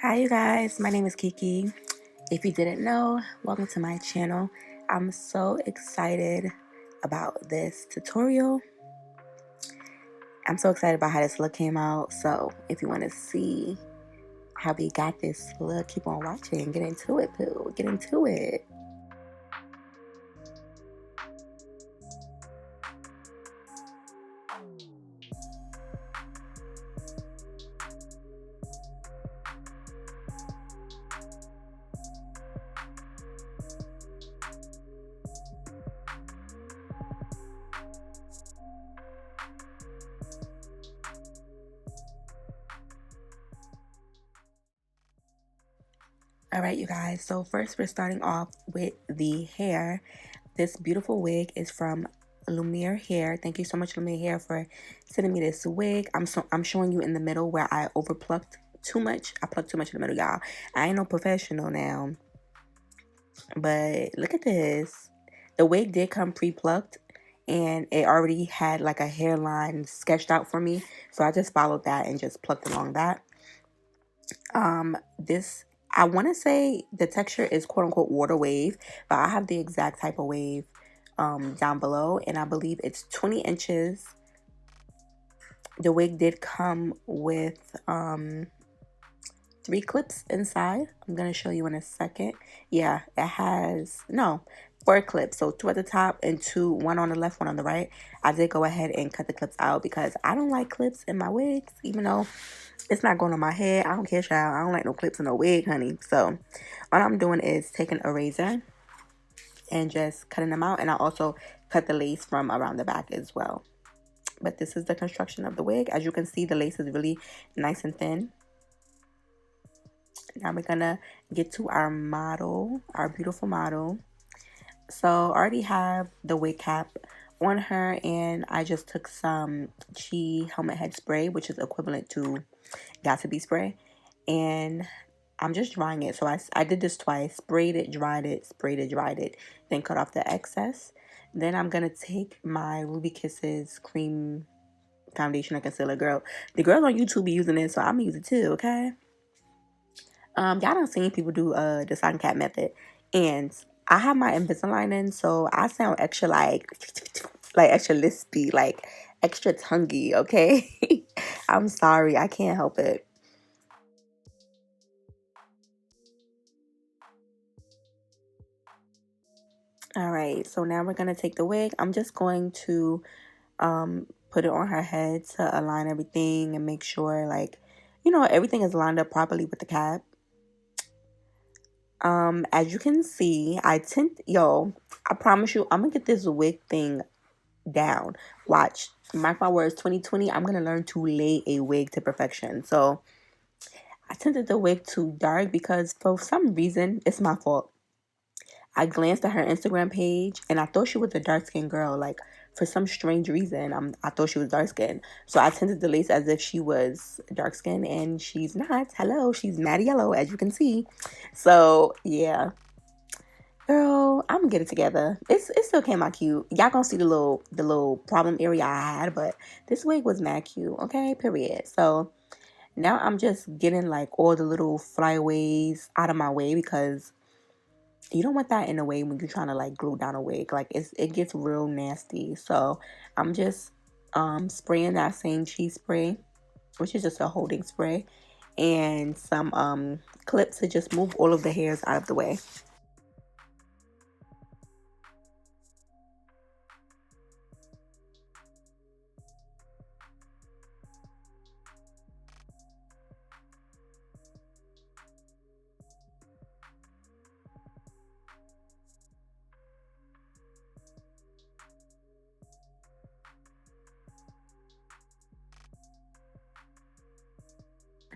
Hi you guys, my name is Kiki. If you didn't know, welcome to my channel. I'm so excited about this tutorial. I'm so excited about how this look came out. So if you want to see how we got this look, keep on watching. Get into it, poo. Get into it. Alright you guys, so first we're starting off with the hair. This beautiful wig is from Lumiere Hair. Thank you so much, Lumiere Hair, for sending me this wig. I'm showing you in the middle where I overplucked too much. I plucked too much in the middle, y'all. I ain't no professional now, but look at this. The wig did come pre-plucked, and it already had like a hairline sketched out for me, so I just followed that and just plucked along that. This, I want to say the texture is quote-unquote water wave, but I have the exact type of wave down below, and I believe it's 20 inches. The wig did come with 3 clips inside. I'm gonna show you in a second. Yeah, it has 4 clips, so 2 at the top and 2, one on the left, one on the right. I did go ahead and cut the clips out because I don't like clips in my wigs, even though it's not going on my head. I don't care, child. I don't like no clips in no wig, honey. So all I'm doing is taking a razor and just cutting them out, and I also cut the lace from around the back as well. But this is the construction of the wig. As you can see, the lace is really nice and thin. Now we're gonna get to our model, our beautiful model. So I already have the wig cap on her, and I just took some Chi helmet head spray, which is equivalent to Got To Be spray, and I'm just drying it. So I did this twice: sprayed it, dried it, sprayed it, dried it, then cut off the excess. Then I'm gonna take my Ruby Kisses cream foundation and concealer. The girls on YouTube be using it, so I'm gonna use it too. Okay. Y'all done seen people do the Sun Cat method, and I have my Invisalign in, so I sound extra like extra lispy, like extra tonguey. Okay, I'm sorry, I can't help it. All right, so now we're gonna take the wig. I'm just going to put it on her head to align everything and make sure, like, everything is lined up properly with the cap. As you can see, I promise you, I'm gonna get this wig thing down. Watch, mark my words, 2020, I'm gonna learn to lay a wig to perfection. So I tinted the wig too dark because for some reason, it's my fault. I glanced at her Instagram page and I thought she was a dark-skinned girl. Like, for some strange reason, I thought she was dark-skinned. So I tinted the lace as if she was dark-skinned, and she's not. Hello, she's matte yellow, as you can see. So yeah, girl, I'm gonna get it together. It still came out cute. Y'all gonna see the little problem area I had, but this wig was mad cute. Okay, period. So now I'm just getting like all the little flyaways out of my way, because you don't want that in a way when you're trying to like glue down a wig. Like it gets real nasty. So I'm just spraying that same cheese spray, which is just a holding spray, and some clips to just move all of the hairs out of the way.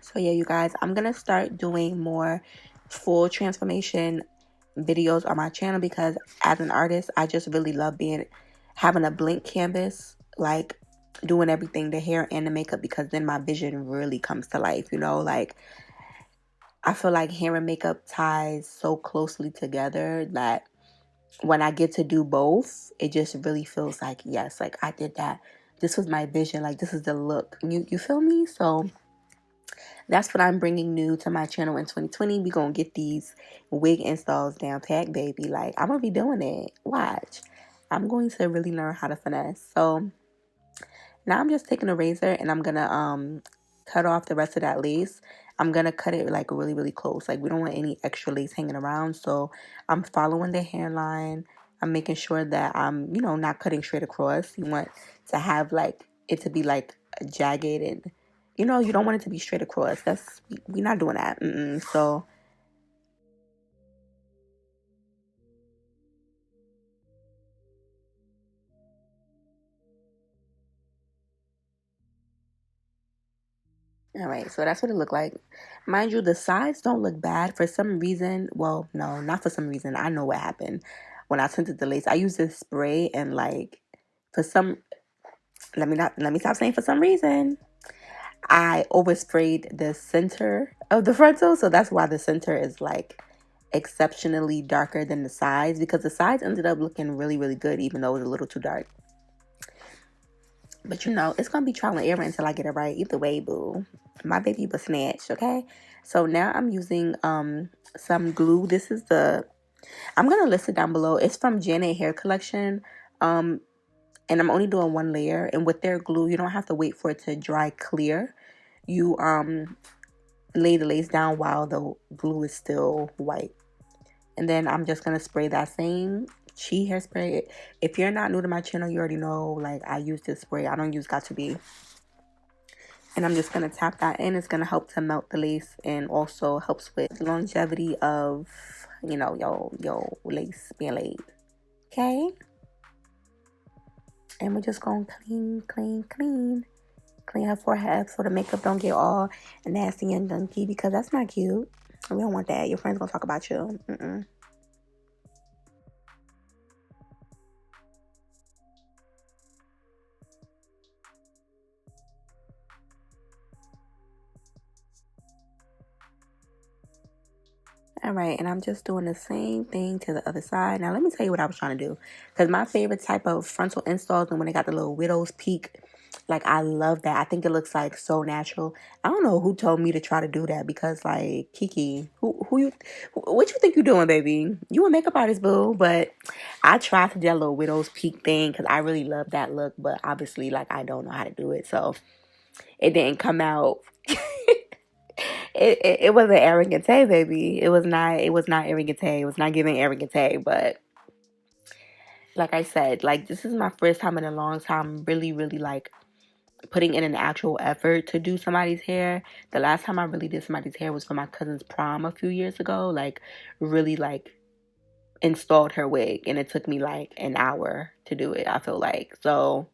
So yeah, you guys, I'm gonna start doing more full transformation videos on my channel, because as an artist, I just really love having a blank canvas, like doing everything, the hair and the makeup, because then my vision really comes to life. Like, I feel like hair and makeup ties so closely together that when I get to do both, it just really feels like, yes, like I did that. This was my vision. Like, this is the look. You feel me? So That's what I'm bringing new to my channel in 2020. We gonna get these wig installs down pat, baby. Like, I'm gonna be doing it. Watch. I'm going to really learn how to finesse. So now I'm just taking a razor and I'm gonna cut off the rest of that lace. I'm gonna cut it like really, really close. Like, we don't want any extra lace hanging around. So I'm following the hairline. I'm making sure that I'm, not cutting straight across. You want to have like it to be like jagged, and you don't want it to be straight across. We're not doing that. So all right, so that's what it looked like. Mind you, the sides don't look bad for some reason. Well, no, not for some reason. I know what happened when I tinted the lace. I used this spray and like for some let me stop saying for some reason. I oversprayed the center of the frontal, so that's why the center is like exceptionally darker than the sides, because the sides ended up looking really, really good even though it was a little too dark. But it's gonna be trial and error until I get it right. Either way, boo. My baby was snatched, okay? So now I'm using some glue. This is I'm gonna list it down below. It's from Janet Hair Collection. And I'm only doing one layer. And with their glue, you don't have to wait for it to dry clear. You lay the lace down while the glue is still white. And then I'm just gonna spray that same Chi hairspray. If you're not new to my channel, you already know, like, I use this spray. I don't use Got To Be. And I'm just gonna tap that in. It's gonna help to melt the lace and also helps with longevity of, your lace being laid. Okay? And we're just gonna clean her forehead so the makeup don't get all nasty and gunky, because that's not cute. We don't want that. Your friends gonna talk about you. All right, and I'm just doing the same thing to the other side. Now, let me tell you what I was trying to do. Because my favorite type of frontal installs, and when they got the little widow's peak, like, I love that. I think it looks, like, so natural. I don't know who told me to try to do that, because, like, Kiki, what you think you doing, baby? You a makeup artist, boo. But I tried to do that little widow's peak thing because I really love that look. But obviously, like, I don't know how to do it. So it didn't come out. It wasn't arrogant, baby. It was not arrogant. It was not giving arrogant. But like I said, like, this is my first time in a long time really, really, like, putting in an actual effort to do somebody's hair. The last time I really did somebody's hair was for my cousin's prom a few years ago. Like, really, like, installed her wig, and it took me like an hour to do it, I feel like. So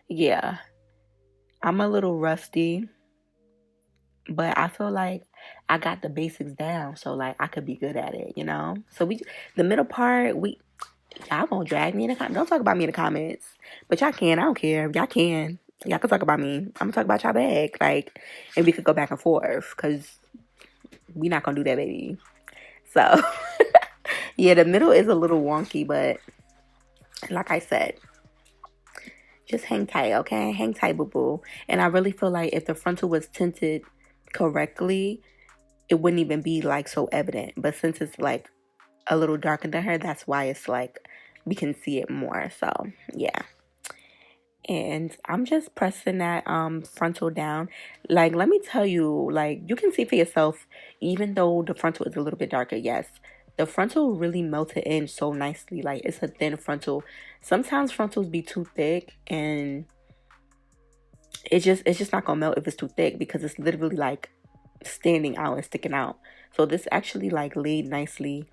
yeah, I'm a little rusty, but I feel like I got the basics down, so like I could be good at it. So the middle part, y'all gonna drag me in the comments. Don't talk about me in the comments, but y'all can. I don't care. Y'all can talk about me. I'm gonna talk about y'all back, like, and we could go back and forth, because we not gonna do that, baby. So yeah, the middle is a little wonky, but like I said, just hang tight, okay? Hang tight, boo-boo. And I really feel like if the frontal was tinted correctly, it wouldn't even be, like, so evident. But since it's, like, a little darker than her, that's why it's, like, we can see it more. So, yeah. And I'm just pressing that frontal down. Like, let me tell you, like, you can see for yourself, even though the frontal is a little bit darker, yes, the frontal really melted in so nicely. Like, it's a thin frontal. Sometimes frontals be too thick, and it's just not gonna melt if it's too thick, because it's literally like standing out and sticking out. So this actually like laid nicely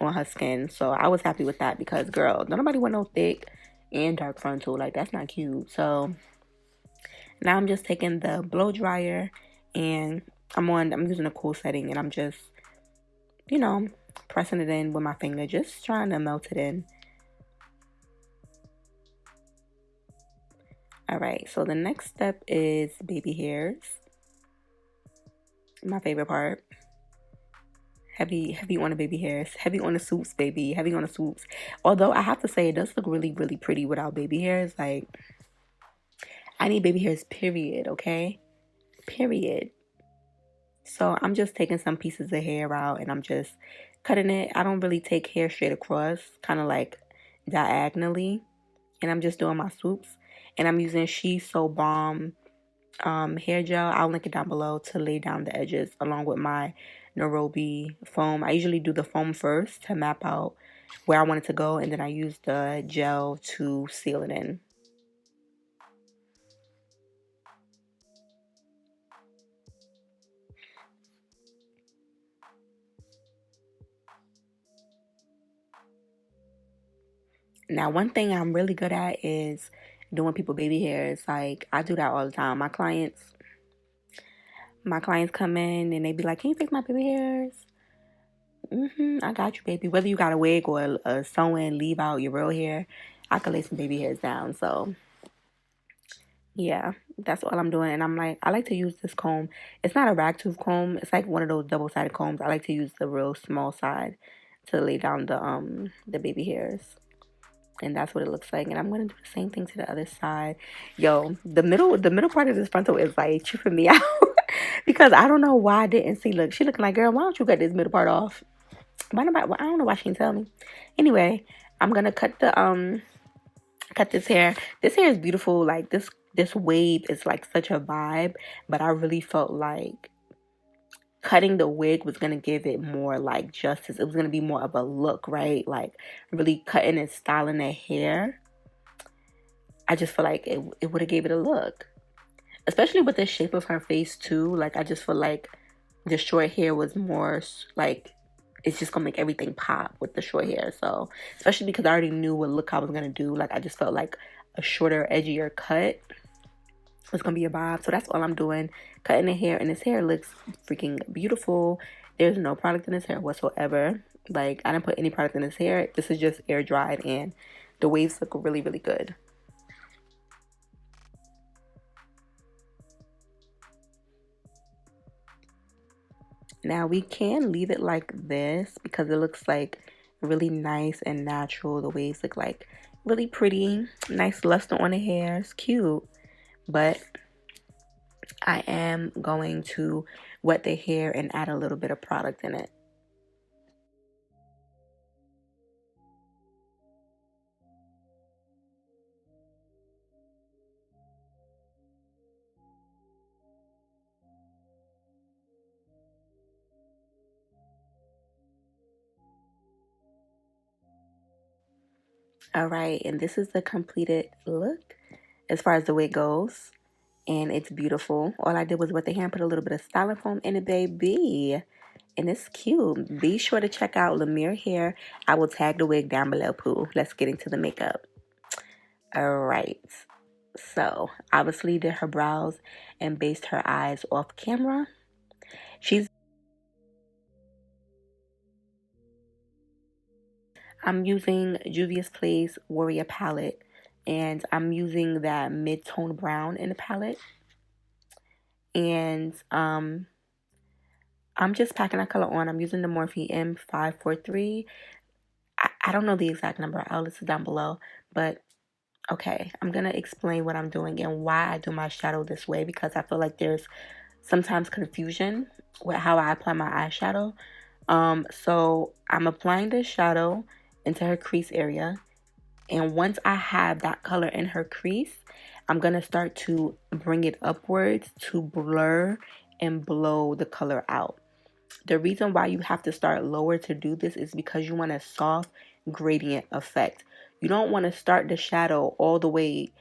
on her skin. So I was happy with that, because girl, nobody want no thick and dark frontal. Like, that's not cute. So now I'm just taking the blow dryer, and I'm using a cool setting, and I'm just, pressing it in with my finger, just trying to melt it in. All right, so the next step is baby hairs. My favorite part. Heavy on the baby hairs. Heavy on the swoops, baby. Heavy on the swoops. Although I have to say, it does look really, really pretty without baby hairs. Like, I need baby hairs, period, okay? Period. So I'm just taking some pieces of hair out and I'm just cutting it. I don't really take hair straight across, kind of like diagonally. And I'm just doing my swoops. And I'm using She So Balm hair gel. I'll link it down below to lay down the edges along with my Nairobi foam. I usually do the foam first to map out where I want it to go, and then I use the gel to seal it in. Now, one thing I'm really good at is doing people baby hairs. Like, I do that all the time. My clients come in and they be like, "Can you fix my baby hairs?" I got you, baby. Whether you got a wig or a sew-in, leave out your real hair, I could lay some baby hairs down. So, yeah, that's all I'm doing. And I'm like, I like to use this comb. It's not a rag tooth comb. It's like one of those double-sided combs. I like to use the real small side to lay down the baby hairs. And that's what it looks like. And I'm gonna do the same thing to the other side. Yo, the middle part of this frontal is like tripping me out because I don't know why I didn't see. Look, she looking like, girl, why don't you cut this middle part off? Why nobody? I don't know why she didn't tell me. Anyway, I'm gonna cut this hair. This hair is beautiful. Like this wave is like such a vibe, but I really felt like cutting the wig was gonna give it more like justice. It was gonna be more of a look, right? Like really cutting and styling the hair. I just feel like it would have gave it a look, especially with the shape of her face too. Like I just feel like the short hair was more like it's just gonna make everything pop with the short hair. So especially because I already knew what look I was gonna do. Like I just felt like a shorter, edgier cut was gonna be a vibe. So that's all I'm doing, cutting the hair, and this hair looks freaking beautiful. There's no product in this hair whatsoever. Like I didn't put any product in this hair. This is just air dried, and the waves look really, really good. Now we can leave it like this because it looks like really nice and natural. The waves look like really pretty, nice luster on the hair. It's cute, but I am going to wet the hair and add a little bit of product in it. All right, and this is the completed look as far as the wig goes, and it's beautiful. All I did was wet the hair and put a little bit of styling foam in it, baby, and it's cute. Be sure to check out Lumiere Hair. I will tag the wig down below, Pooh. Let's get into the makeup. All right, so obviously did her brows and based her eyes off camera. I'm using Juvia's Place Warrior palette, and I'm using that mid-tone brown in the palette. And I'm just packing that color on. I'm using the Morphe M543. I don't know the exact number. I'll list it down below. But okay, I'm going to explain what I'm doing and why I do my shadow this way, because I feel like there's sometimes confusion with how I apply my eyeshadow. So I'm applying the shadow into her crease area. And once I have that color in her crease, I'm going to start to bring it upwards to blur and blow the color out. The reason why you have to start lower to do this is because you want a soft gradient effect. You don't want to start the shadow all the way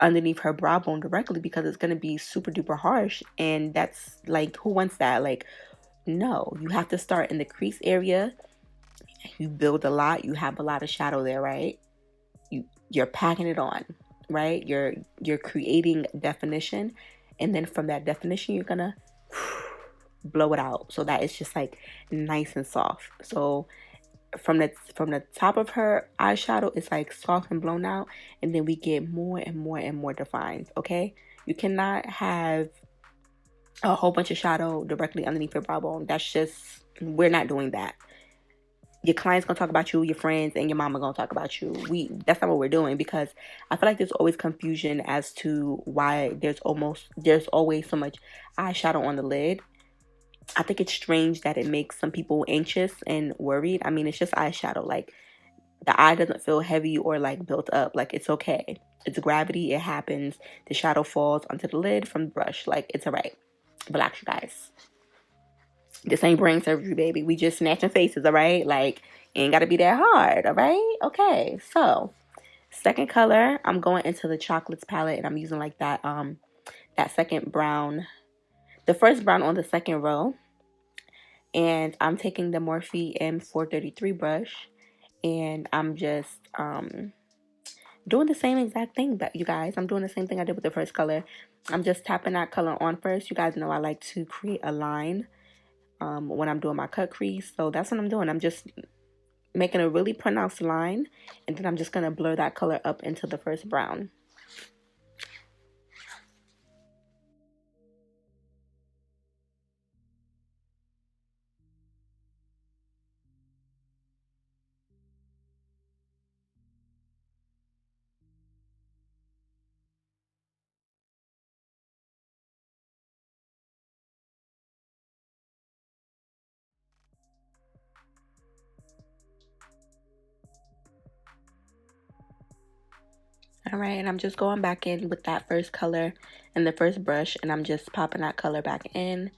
underneath her brow bone directly, because it's going to be super duper harsh, and that's like, who wants that? Like, no, you have to start in the crease area. You build a lot, you have a lot of shadow there, right? You're packing it on, right? You're creating definition, and then from that definition you're gonna blow it out so that it's just like nice and soft. So from the top of her eyeshadow, it's like soft and blown out, and then we get more and more and more defined. Okay, you cannot have a whole bunch of shadow directly underneath your brow bone. That's just, we're not doing that. Your client's gonna talk about you, your friends, and your mama gonna talk about you. That's not what we're doing, because I feel like there's always confusion as to why there's always so much eyeshadow on the lid. I think it's strange that it makes some people anxious and worried. I mean, it's just eyeshadow. Like, the eye doesn't feel heavy or like built up. Like, it's okay. It's gravity. It happens. The shadow falls onto the lid from the brush. Like, it's all right. Relax, you guys. This ain't brain surgery, baby. We just snatching faces, all right? Like, it ain't got to be that hard, all right? Okay, so second color, I'm going into the chocolates palette, and I'm using like that second brown, the first brown on the second row. And I'm taking the Morphe M433 brush, and I'm just doing the same exact thing, but you guys, I'm doing the same thing I did with the first color. I'm just tapping that color on first. You guys know I like to create a line when I'm doing my cut crease. So that's what I'm doing. I'm just making a really pronounced line, and then I'm just going to blur that color up into the first brown. All right, and I'm just going back in with that first color and the first brush, and I'm just popping that color back in.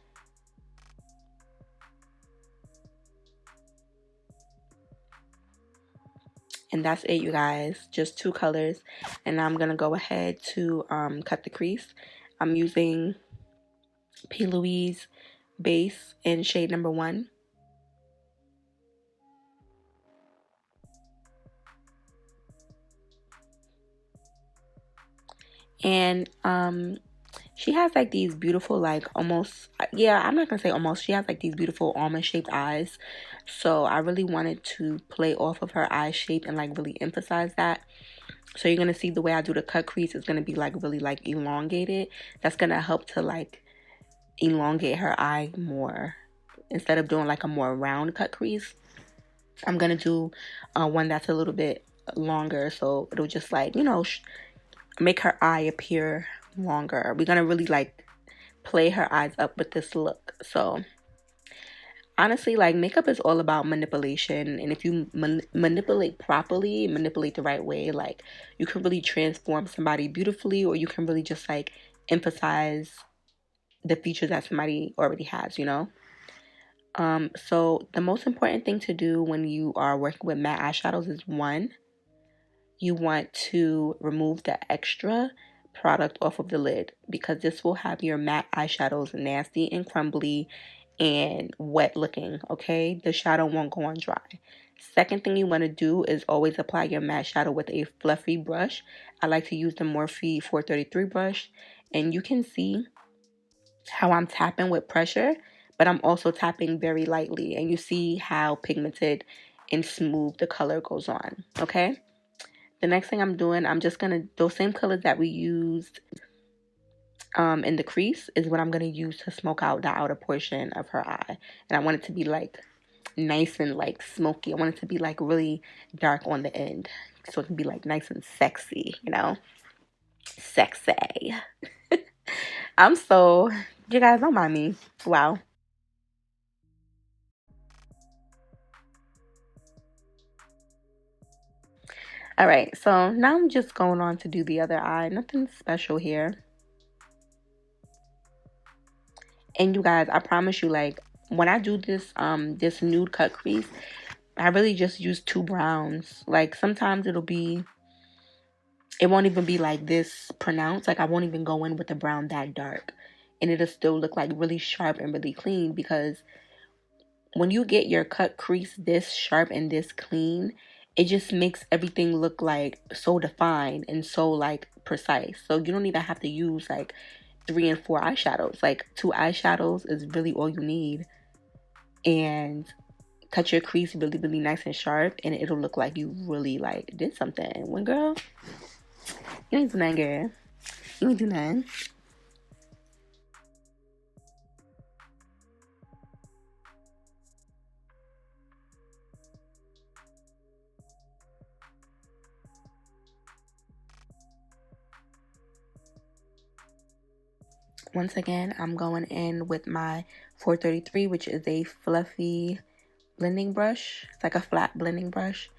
And that's it, you guys. Just two colors. And now I'm going to go ahead to cut the crease. I'm using P. Louise Base in shade number 1. And she has like these beautiful, like almost, yeah, I'm not gonna say almost, she has like these beautiful almond shaped eyes. So I really wanted to play off of her eye shape and like really emphasize that. So you're gonna see the way I do the cut crease is gonna be like really like elongated. That's gonna help to like elongate her eye more. Instead of doing like a more round cut crease, I'm gonna do one that's a little bit longer, so it'll just like, you know, make her eye appear longer. We're gonna really like play her eyes up with this look. So honestly, like, makeup is all about manipulation, and if you manipulate properly, manipulate the right way, like, you can really transform somebody beautifully, or you can really just like emphasize the features that somebody already has, you know. So the most important thing to do when you are working with matte eyeshadows is, one, you want to remove the extra product off of the lid, because this will have your matte eyeshadows nasty and crumbly and wet looking. Okay, the shadow won't go on dry. Second thing you want to do is always apply your matte shadow with a fluffy brush. I like to use the Morphe 433 brush, and you can see how I'm tapping with pressure, but I'm also tapping very lightly, and you see how pigmented and smooth the color goes on. Okay, the next thing I'm doing, I'm just gonna, those same colors that we used in the crease is what I'm gonna use to smoke out the outer portion of her eye. And I want it to be like nice and like smoky. I want it to be like really dark on the end, so it can be like nice and sexy, you know. Sexy. I'm so, you guys don't mind me. Wow. All right, so now I'm just going on to do the other eye. Nothing special here. And you guys, I promise you, like, when I do this nude cut crease, I really just use two browns. Like, sometimes it won't even be like this pronounced. Like, I won't even go in with a brown that dark, and it'll still look like really sharp and really clean, because when you get your cut crease this sharp and this clean, it just makes everything look like so defined and so like precise. So you don't even have to use like 3 and 4 eyeshadows. Like, 2 eyeshadows is really all you need, and cut your crease really, really nice and sharp, and it'll look like you really like did something. When, girl, you ain't do nothing, girl. You ain't do nothing. Once again, I'm going in with my 433, which is a fluffy blending brush. It's like a flat blending brush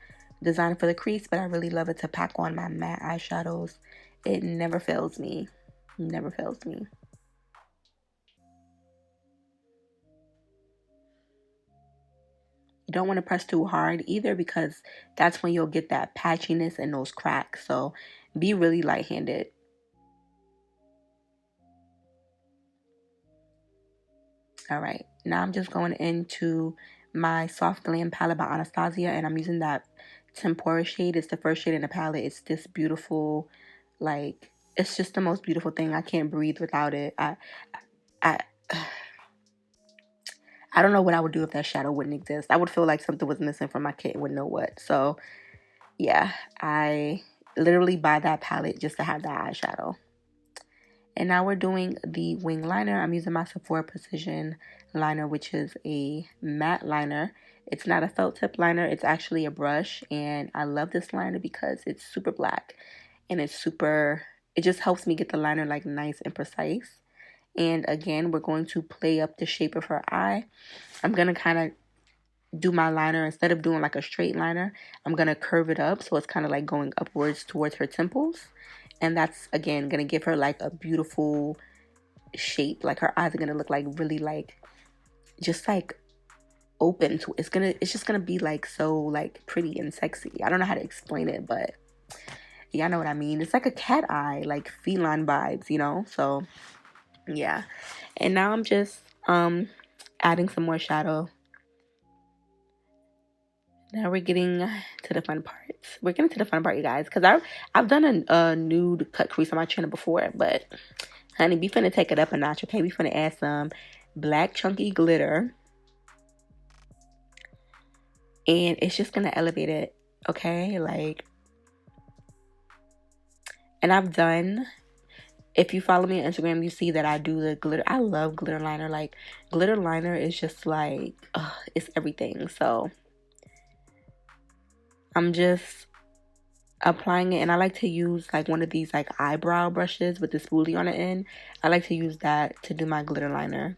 designed for the crease, but I really love it to pack on my matte eyeshadows. It never fails me. Never fails me. You don't want to press too hard either, because that's when you'll get that patchiness and those cracks. So be really light-handed. All right, now I'm just going into my Soft Glam palette by Anastasia, and I'm using that Tempura shade. It's the first shade in the palette. It's this beautiful, like, it's just the most beautiful thing. I can't breathe without it. I, I don't know what I would do if that shadow wouldn't exist. I would feel like something was missing from my kit and wouldn't know what. So, yeah, I literally buy that palette just to have that eyeshadow. And now we're doing the wing liner. I'm using my Sephora Precision liner, which is a matte liner. It's not a felt tip liner. It's actually a brush. And I love this liner because it's super black. And it's super, it just helps me get the liner like nice and precise. And again, we're going to play up the shape of her eye. I'm going to kind of do my liner, instead of doing like a straight liner, I'm going to curve it up. So it's kind of like going upwards towards her temples. And that's, again, going to give her like a beautiful shape. Like her eyes are going to look like really like, just like open to, it's just going to be like so like pretty and sexy. I don't know how to explain it, but y'all know what I mean. It's like a cat eye, like feline vibes, you know? So yeah. And now I'm just adding some more shadow. Now we're getting to the fun parts. We're getting to the fun part, you guys, because I've done a nude cut crease on my channel before, but honey, we finna take it up a notch, okay? We finna add some black chunky glitter, and it's just gonna elevate it, okay? Like, and I've done. If you follow me on Instagram, you see that I do the glitter. I love glitter liner. Like, glitter liner is just like, it's everything. So I'm just applying it, and I like to use like one of these like eyebrow brushes with the spoolie on the end. I like to use that to do my glitter liner.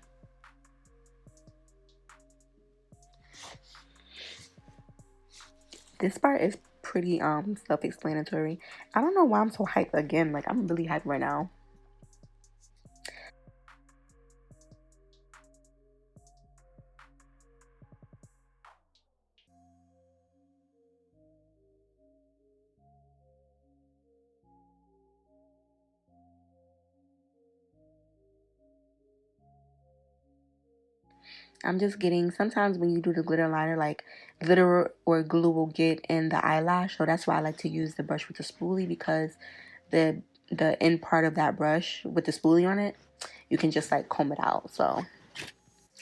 This part is pretty self-explanatory. I don't know why I'm so hyped again. Like, I'm really hyped right now. I'm just getting, sometimes when you do the glitter liner, like glitter or glue will get in the eyelash. So that's why I like to use the brush with the spoolie, because the end part of that brush with the spoolie on it, you can just like comb it out. So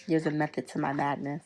there's a method to my madness.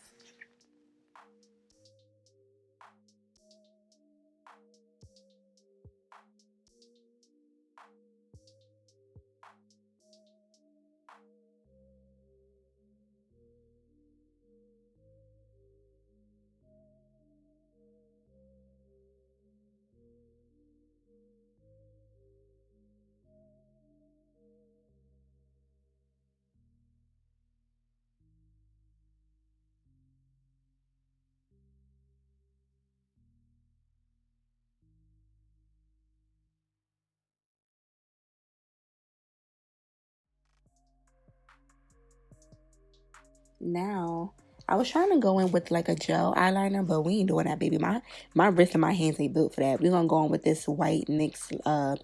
Now, I was trying to go in with like a gel eyeliner, but we ain't doing that, baby. My wrist and my hands ain't built for that. We're gonna go in with this white NYX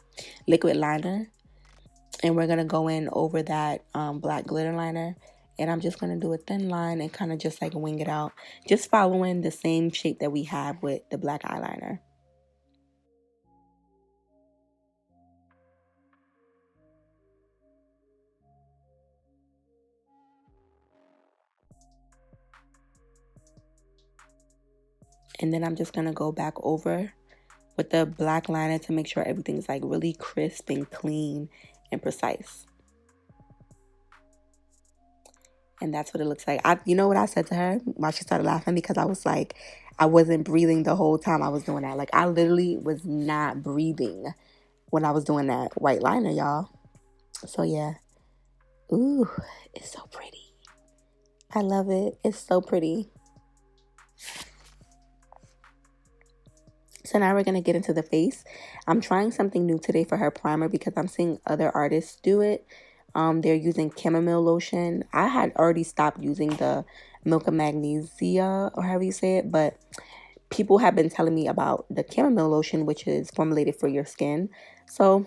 liquid liner, and we're gonna go in over that black glitter liner. And I'm just gonna do a thin line and kind of just like wing it out, just following the same shape that we have with the black eyeliner. And then I'm just gonna go back over with the black liner to make sure everything's like really crisp and clean and precise. And that's what it looks like. You know what I said to her while she started laughing? Because I was like, I wasn't breathing the whole time I was doing that. Like, I literally was not breathing when I was doing that white liner, y'all. So, yeah. Ooh, it's so pretty. I love it. It's so pretty. So now we're going to get into the face. I'm trying something new today for her primer because I'm seeing other artists do it. They're using chamomile lotion. I had already stopped using the milk of magnesia, or however you say it, but people have been telling me about the chamomile lotion, which is formulated for your skin. So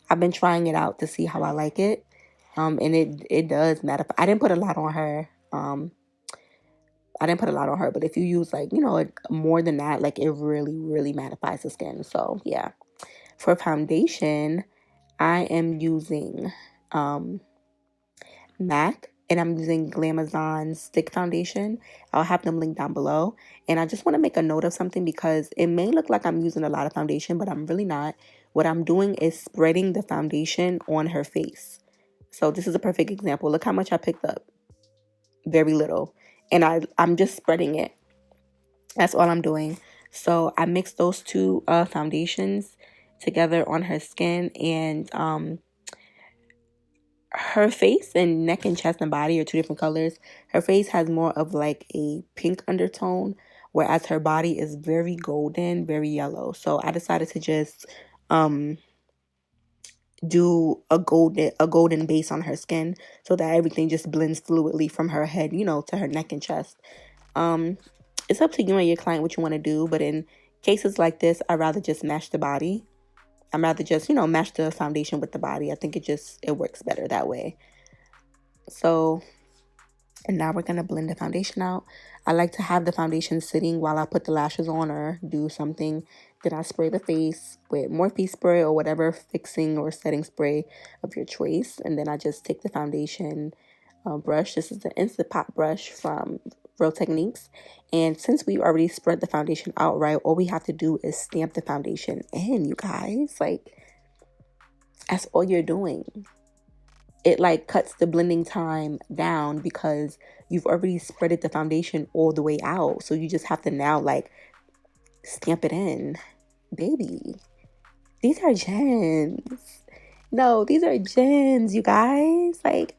I've been trying it out to see how I like it. And it does matter. I didn't put a lot on her. But if you use like, more than that, like it really, really mattifies the skin. So yeah. For foundation, I am using MAC, and I'm using Glamazon Stick Foundation. I'll have them linked down below. And I just want to make a note of something because it may look like I'm using a lot of foundation, but I'm really not. What I'm doing is spreading the foundation on her face. So this is a perfect example. Look how much I picked up. Very little. And I'm just spreading it. That's all I'm doing. So I mixed those two foundations together on her skin, and her face and neck and chest and body are two different colors. Her face has more of like a pink undertone, whereas her body is very golden, very yellow. So I decided to just do a golden base on her skin so that everything just blends fluidly from her head, to her neck and chest. It's up to you and your client what you want to do, but in cases like this, I'd rather just match the body. I'd rather just, match the foundation with the body. I think it works better that way. So, and now we're going to blend the foundation out. I like to have the foundation sitting while I put the lashes on or do something. Then I spray the face with Morphe spray or whatever fixing or setting spray of your choice. And then I just take the foundation brush. This is the Instant Pot brush from Real Techniques. And since we already spread the foundation out right, all we have to do is stamp the foundation in, you guys. Like, that's all you're doing. It like cuts the blending time down because you've already spreaded the foundation all the way out. So you just have to now like stamp it in. Baby, these are gems. No, these are gems, you guys. Like,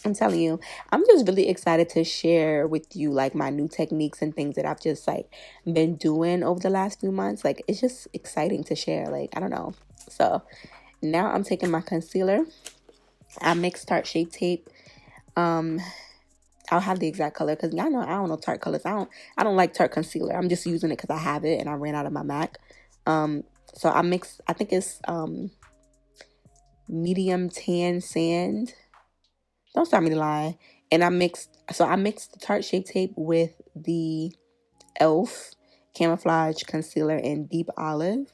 I'm telling you, I'm just really excited to share with you like my new techniques and things that I've just like been doing over the last few months. Like, it's just exciting to share. Like, I don't know. So now I'm taking my concealer. I mixed Tarte ShapeTape. I'll have the exact color because y'all know I don't know Tarte colors. I don't like Tarte concealer. I'm just using it because I have it and I ran out of my MAC. So I mixed, I think it's medium tan sand. Don't start me to lie. And I mixed the Tarte ShapeTape with the e.l.f. Camouflage Concealer in Deep Olive,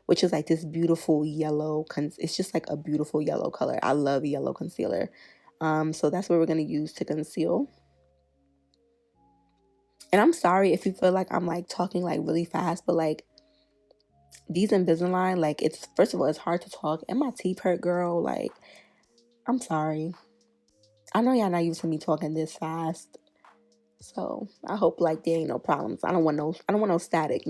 which is like this beautiful yellow. It's just like a beautiful yellow color. I love yellow concealer. So that's what we're going to use to conceal. And I'm sorry if you feel like I'm like talking like really fast, but like these Invisalign, like it's, first of all, it's hard to talk. And my teeth hurt, girl. Like, I'm sorry. I know y'all not used to me talking this fast. So I hope like there ain't no problems. I don't want no static,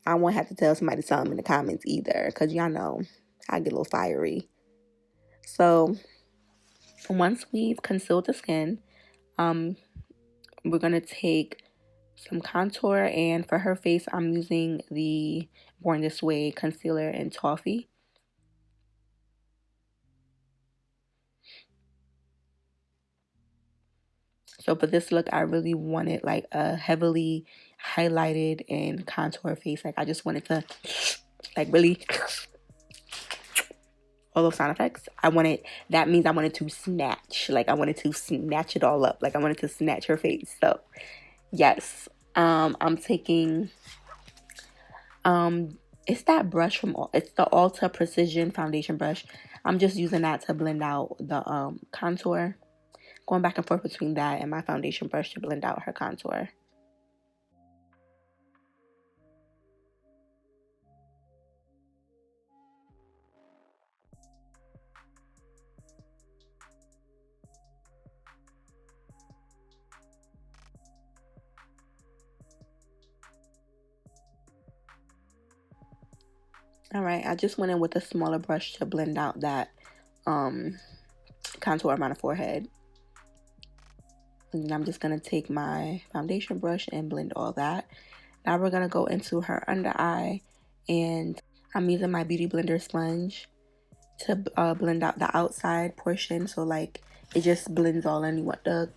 I won't have to tell somebody something in the comments either, because y'all know I get a little fiery. So once we've concealed the skin, we're going to take some contour, and for her face, I'm using the Born This Way concealer in Toffee. So for this look, I really wanted like a heavily highlighted and contour face. Like I just wanted to like really all those sound effects. That means I wanted to snatch. Like I wanted to snatch it all up. Like I wanted to snatch her face. So yes. I'm taking it's that brush it's the Ulta Precision Foundation brush. I'm just using that to blend out the contour. Going back and forth between that and my foundation brush to blend out her contour. All right, I just went in with a smaller brush to blend out that contour around the forehead. And then I'm just going to take my foundation brush and blend all that. Now we're going to go into her under eye, and I'm using my Beauty Blender sponge to blend out the outside portion, so like it just blends all in. You want the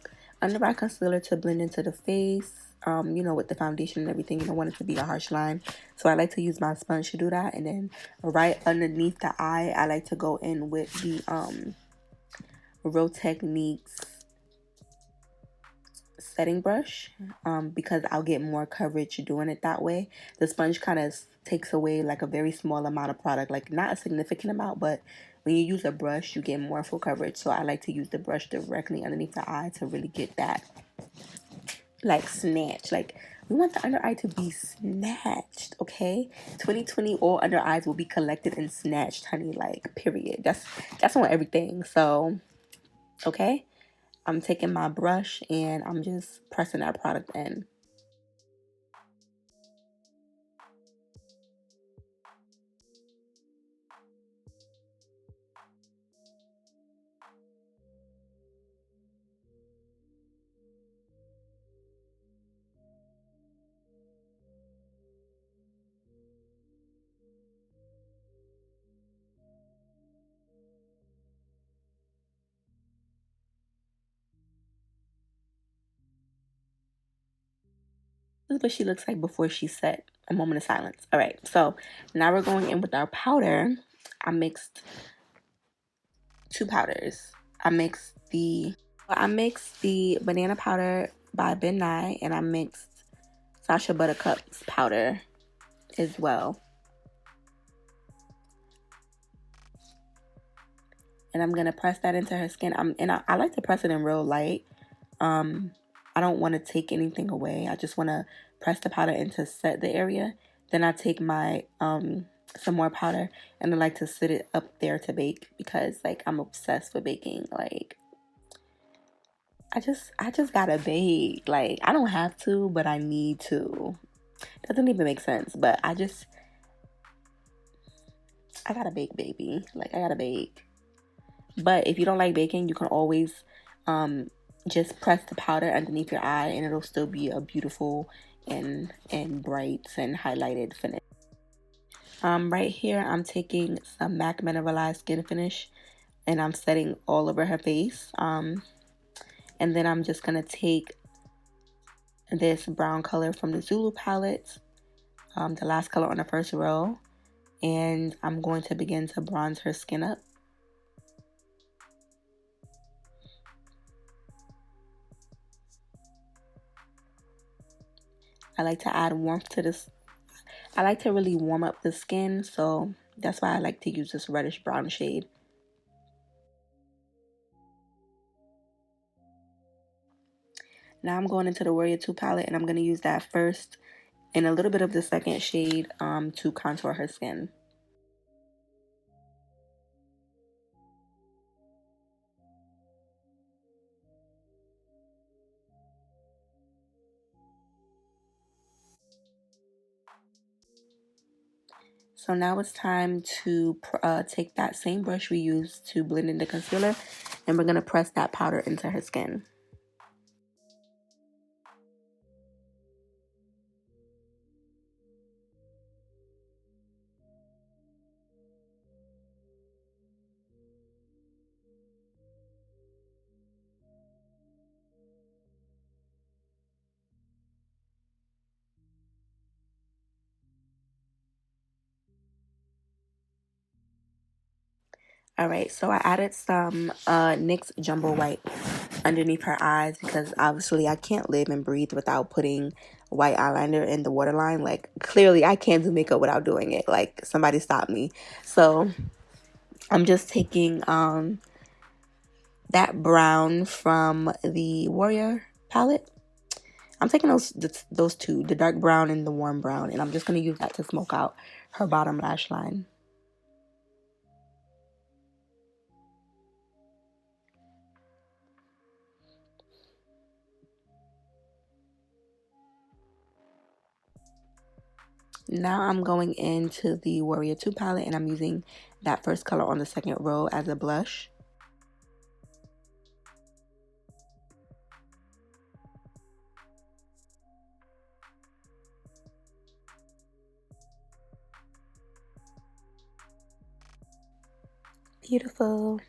under eye concealer to blend into the face, you know, with the foundation and everything. You don't want it to be a harsh line, so I like to use my sponge to do that. And then right underneath the eye, I like to go in with the Real Techniques setting brush, because I'll get more coverage doing it that way. The sponge kind of takes away like a very small amount of product, like not a significant amount, but when you use a brush you get more full coverage. So I like to use the brush directly underneath the eye to really get that like snatch. Like we want the under eye to be snatched, okay? 2020, all under eyes will be collected and snatched, honey, like period. That's on everything. So okay, I'm taking my brush and I'm just pressing that product in. This is what she looks like before she's set. A moment of silence. All right, so now we're going in with our powder. I mixed two powders. I mixed the banana powder by Ben Nye, and I mixed Sasha Buttercup's powder as well. And I'm gonna press that into her skin. I like to press it in real light. I don't want to take anything away. I just want to press the powder in to set the area. Then I take my some more powder, and I like to sit it up there to bake, because like I'm obsessed with baking. Like I just gotta bake. Like I don't have to, but I need to. Doesn't even make sense, but I gotta bake, baby. Like I gotta bake. But if you don't like baking, you can always just press the powder underneath your eye, and it'll still be a beautiful and bright and highlighted finish. Right here, I'm taking some MAC Mineralized Skin Finish, and I'm setting all over her face. And then I'm just gonna take this brown color from the Zulu palette, the last color on the first row, and I'm going to begin to bronze her skin up. I like to add warmth to this. I like to really warm up the skin, so that's why I like to use this reddish brown shade. Now I'm going into the Warrior 2 palette, and I'm going to use that first and a little bit of the second shade to contour her skin. So now it's time to take that same brush we used to blend in the concealer, and we're going to press that powder into her skin. All right, so I added some NYX Jumbo White underneath her eyes, because obviously I can't live and breathe without putting white eyeliner in the waterline. Like clearly I can't do makeup without doing it. Like somebody stop me. So I'm just taking that brown from the Warrior palette. I'm taking those two, the dark brown and the warm brown, and I'm just going to use that to smoke out her bottom lash line. Now I'm going into the Warrior 2 palette, and I'm using that first color on the second row as a blush. Beautiful.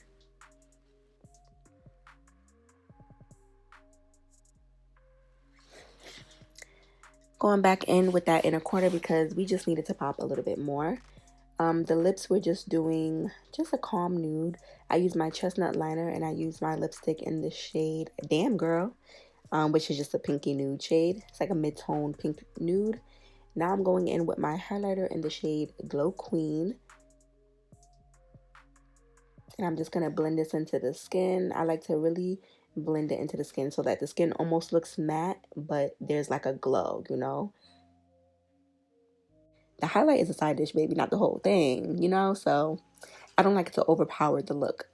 Going back in with that inner corner because we just needed to pop a little bit more. The lips, we're just doing just a calm nude. I use my chestnut liner and I use my lipstick in the shade Damn Girl, which is just a pinky nude shade. It's like a mid-tone pink nude. Now I'm going in with my highlighter in the shade Glow Queen. And I'm just going to blend this into the skin. I like to really blend it into the skin so that the skin almost looks matte, but there's like a glow, you know? The highlight is a side dish, baby, not the whole thing, you know? So I don't like it to overpower the look.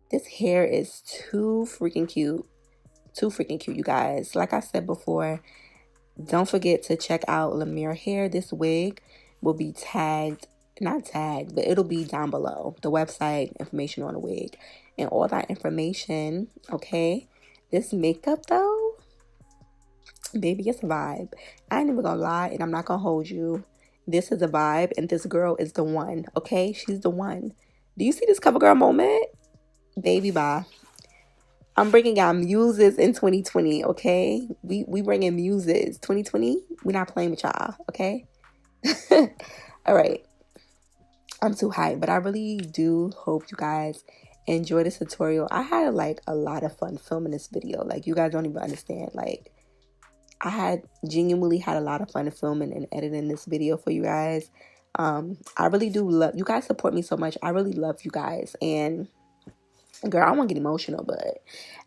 This hair is too freaking cute. Too freaking cute, you guys. Like I said before, don't forget to check out Lumiere Hair. This wig will be tagged, not tagged, but it'll be down below. The website, information on the wig, and all that information, okay? This makeup, though, baby, it's a vibe. I ain't even gonna lie, and I'm not gonna hold you. This is a vibe, and this girl is the one, okay? She's the one. Do you see this cover girl moment? Baby, bye. I'm bringing out muses in 2020, okay? We bringing muses. 2020, we're not playing with y'all, okay? All right. I'm too hyped, but I really do hope you guys enjoy this tutorial. I had like a lot of fun filming this video. Like, you guys don't even understand. Like, I had genuinely had a lot of fun filming and editing this video for you guys. I really do love you guys. Support me so much. I really love you guys. And girl, I won't get emotional, but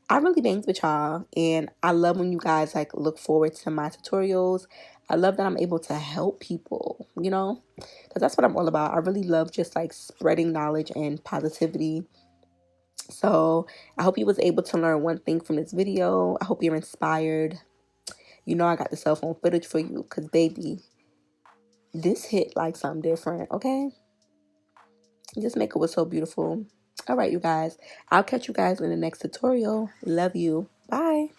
I really banged with y'all, and I love when you guys like look forward to my tutorials. I love that I'm able to help people, you know, because that's what I'm all about. I really love just like spreading knowledge and positivity. So I hope you was able to learn one thing from this video. I hope you're inspired. You know, I got the cell phone footage for you because, baby, this hit like something different, okay? This makeup was so beautiful. All right, you guys. I'll catch you guys in the next tutorial. Love you. Bye.